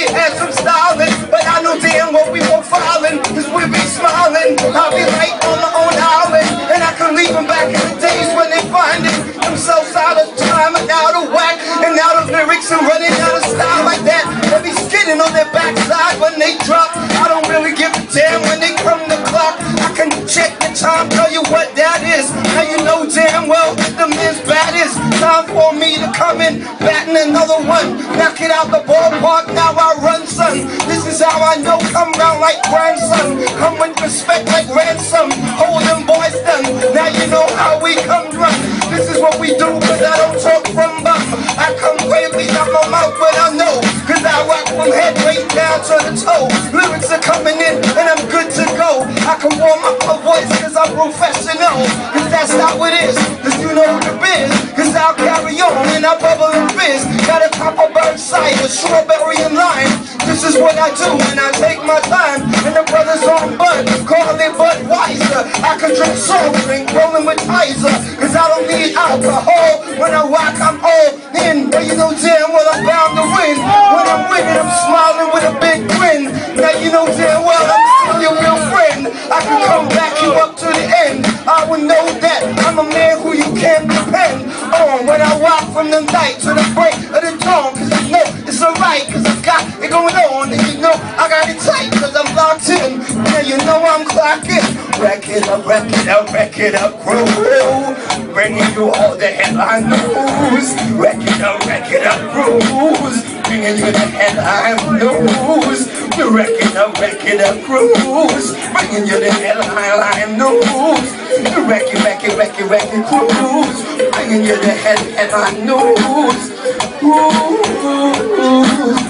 we had some styling, but I know damn well we won't falling, cause we be smiling. I'll be right on my own island, and I can leave them back in the days when they finding themselves out of time and out of whack, and out of lyrics and running out of style like that. They be skidding on their backside when they drop. I don't really give a damn when they come to clock. I can check the time, tell you what that is. Now you know damn well that the man's bad is. Time for me to come in, batting another one. Knock it out the ballpark, now I run, son. This is how I know, come round like grandson. Come with respect like ransom, hold them boys done. Now you know how we come run. This is what we do, cause I don't talk from bum. I come bravely out my mouth, but I know, cause I rock from head right down to the toe. Lyrics are coming in, and I'm good to go. I can warm up my voice, cause I'm professional. Cause that's how it is, cause you know the biz. Cause I'll carry on, and I bubble and fizz. Got a cup of bird cider, strawberry and lime. This is what I do, and I take my time. And the brothers on Bud, call it Budweiser. I can drink soft drink, rolling with Tizer. Cause I don't need alcohol. When I rock, I'm all in. Now you know damn well I'm bound to win. When I'm winning, I'm smiling with a big grin. Now you know damn well I'm still your real friend. I can come back you up to the end. I would know that I'm a man who you can depend on. When I rock from the night to the break of the dawn. Cause you know it's alright, cause I got it going on. And you know I got it tight, cause I'm locked in. Now you know I'm clocking. Rack it up, rack it up, rack it up, crew. Bringing you all the headline news. Rack it up, crews. Bringing you the headline news. Rack it up, crews. Bringing you the headline news. Rack it, crews. Bringing you the headline news. Who's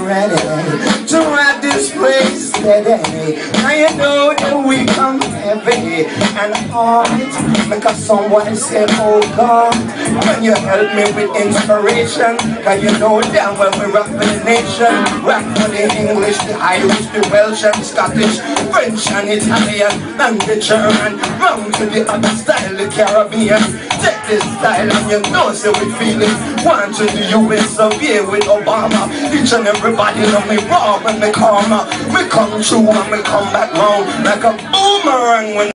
ready to ride this place today? Now you know that we come heavy and hard. Because someone said, oh God, can you help me with inspiration? Cause you know damn well we rock for the nation. Rock for the English, the Irish, the Welsh and Scottish, French and Italian and the German. Round to the other style, the Caribbean. Take this style and you know so we feel it. One to the US of here with Obama. Each and everybody know me raw when me come. Me come true and me come back round like a boomerang when